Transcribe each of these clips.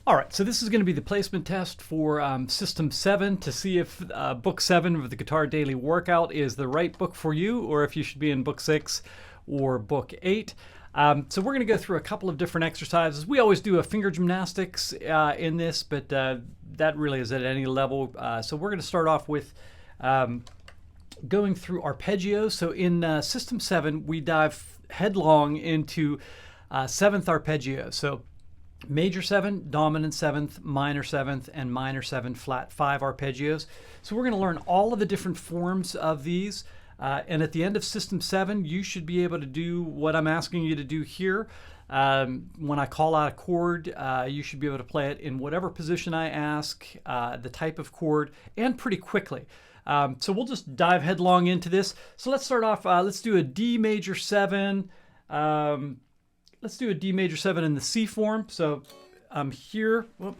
All right, so this is going to be the placement test for System 7 to see if Book 7 of the Guitar Daily Workout is the right book for you, or if you should be in Book 6 or Book 8. So we're going to go through a couple of different exercises. We always do a finger gymnastics in this, but that really is at any level. So we're going to start off with going through arpeggios. So in System 7, we dive headlong into 7th arpeggio. So major 7, dominant 7th, minor 7th, and minor 7 flat 5 arpeggios. So we're going to learn all of the different forms of these. And at the end of System 7, you should be able to do what I'm asking you to do here. When I call out a chord, you should be able to play it in whatever position I ask, the type of chord, and pretty quickly. So we'll just dive headlong into this. So let's start off, let's do a D major 7. Let's do a D major 7 in the C form. So I'm here. Whoop.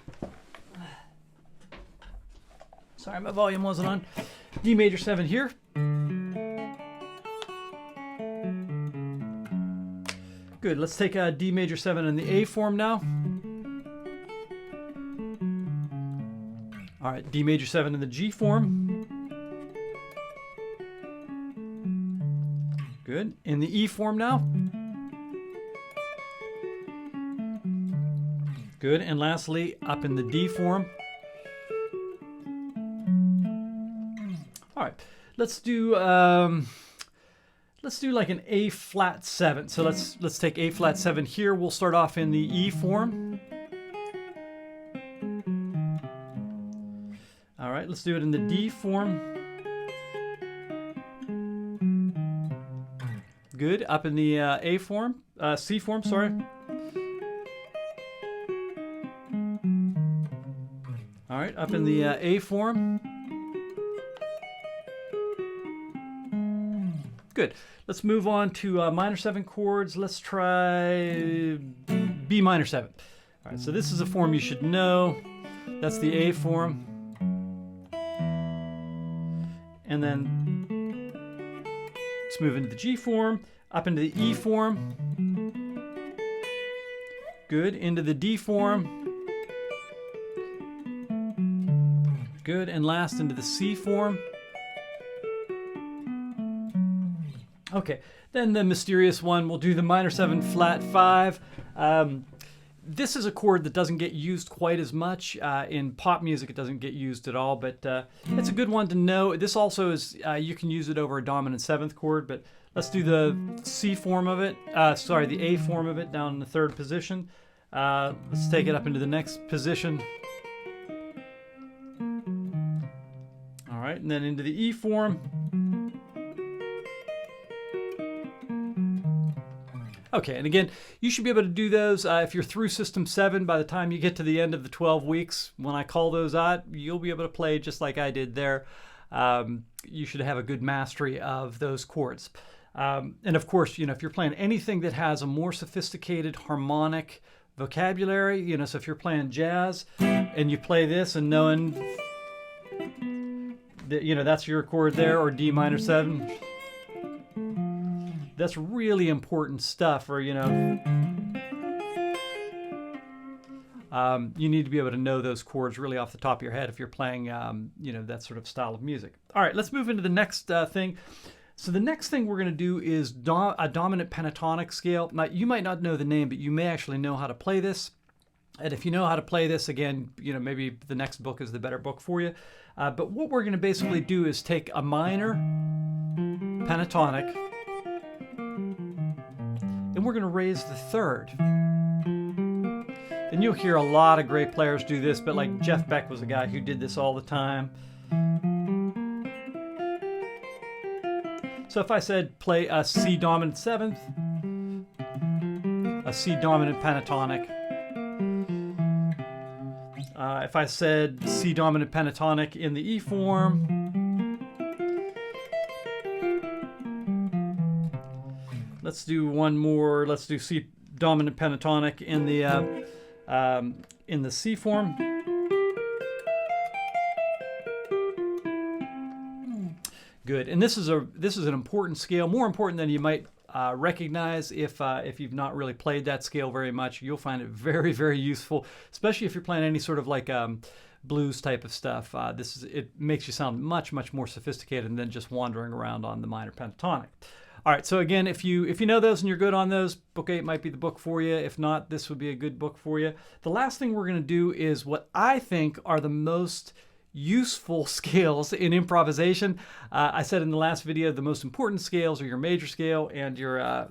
Sorry, my volume wasn't on. D major 7 here. Good. Let's take a D major 7 in the A form now. All right, D major 7 in the G form. Good. In the E form now. Good. And lastly, up in the D form. All right. Let's do like an A flat 7. So let's take A flat 7 here. We'll start off in the E form. All right. Let's do it in the D form. Good. Up in the A form, C form. Sorry. All right, up in the A form. Good. Let's move on to minor 7 chords. Let's try B minor 7. All right, so this is a form you should know. That's the A form. And then let's move into the G form, up into the E form. Good. Into the D form. Good, and last into the C form. Okay, then the mysterious one, we'll do the minor 7 flat 5. This is a chord that doesn't get used quite as much. In pop music, it doesn't get used at all, but it's a good one to know. This also is, you can use it over a dominant 7th chord, but let's do the C form of it, the A form of it down in the 3rd position. Let's take it up into the next position. All right, and then into the E form. Okay, and again, you should be able to do those if you're through System 7. By the time you get to the end of the 12 weeks, when I call those out, you'll be able to play just like I did there. You should have a good mastery of those chords. And of course, if you're playing anything that has a more sophisticated harmonic vocabulary, so if you're playing jazz and you play this and knowing that, that's your chord there, or D minor 7, that's really important stuff. Or you need to be able to know those chords really off the top of your head if you're playing that sort of style of music. All right, let's move into the next thing. So the next thing we're going to do is a dominant pentatonic scale. Now, you might not know the name, but you may actually know how to play this. And if you know how to play this, again, maybe the next book is the better book for you. But what we're going to basically do is take a minor pentatonic, and we're going to raise the 3rd. And you'll hear a lot of great players do this, but like Jeff Beck was a guy who did this all the time. So if I said play a C dominant 7th, a C dominant pentatonic. If I said C dominant pentatonic in the E form. Let's do one more. Let's do C dominant pentatonic in the C form. Good. And this is an important scale, more important than you might recognize if you've not really played that scale very much. You'll find it very, very useful, especially if you're playing any sort of like blues type of stuff. It makes you sound much, much more sophisticated than just wandering around on the minor pentatonic. All right, so again, if you know those and you're good on those, Book 8 might be the book for you. If not, this would be a good book for you. The last thing we're going to do is what I think are the most useful scales in improvisation. I said in the last video, the most important scales are your major scale and your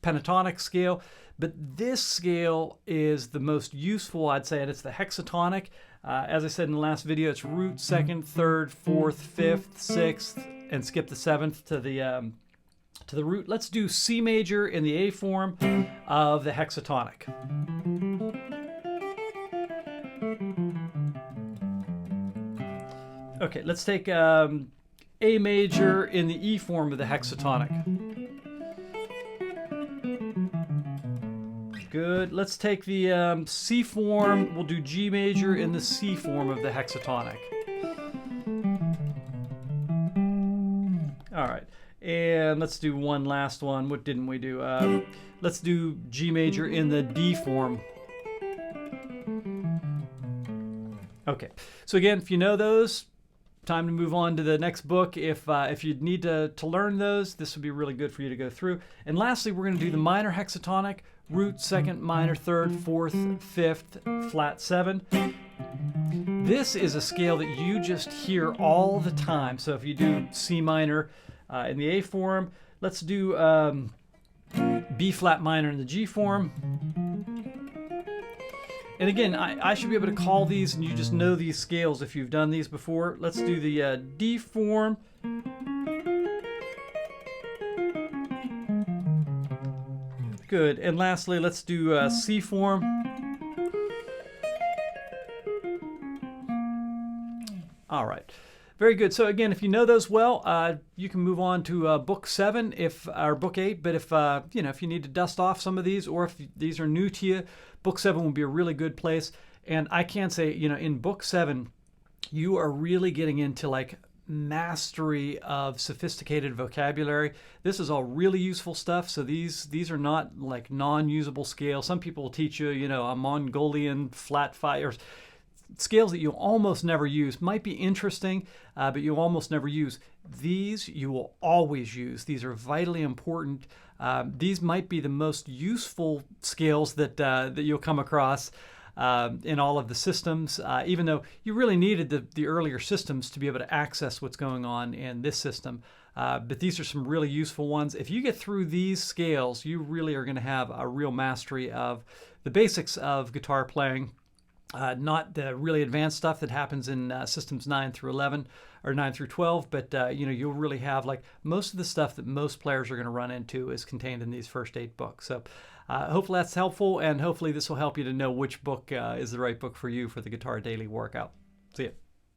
pentatonic scale. But this scale is the most useful, I'd say, and it's the hexatonic. As I said in the last video, it's root, second, third, fourth, fifth, sixth, and skip the seventh to the root. Let's do C major in the A form of the hexatonic. Okay, let's take A major in the E form of the hexatonic. Good. Let's take the C form. We'll do G major in the C form of the hexatonic. All right. And let's do one last one. What didn't we do? Let's do G major in the D form. Okay. So again, if you know those, time to move on to the next book. If you need to learn those, this would be really good for you to go through. And lastly, we're going to do the minor hexatonic, root, second, minor, third, fourth, fifth, flat 7. This is a scale that you just hear all the time. So if you do C minor in the A form, let's do B flat minor in the G form. And again, I should be able to call these, and you just know these scales if you've done these before. Let's do the D form. Good. And lastly, let's do C form. All right. Very good. So again, if you know those well, you can move on to book 7 or book 8. But if if you need to dust off some of these, or if these are new to you, book 7 will be a really good place. And I can say, in book 7, you are really getting into like mastery of sophisticated vocabulary. This is all really useful stuff. So these are not like non-usable scales. Some people will teach you, a Mongolian flat 5 or scales that you almost never use. Might be interesting, but you almost never use. These you will always use. These are vitally important. These might be the most useful scales that you'll come across in all of the systems, even though you really needed the earlier systems to be able to access what's going on in this system. But these are some really useful ones. If you get through these scales, you really are going to have a real mastery of the basics of guitar playing. Not the really advanced stuff that happens in systems 9 through 11 or 9 through 12, but you'll really have like most of the stuff that most players are going to run into is contained in these first 8 books. So hopefully that's helpful, and hopefully this will help you to know which book is the right book for you for the Guitar Daily Workout. See ya.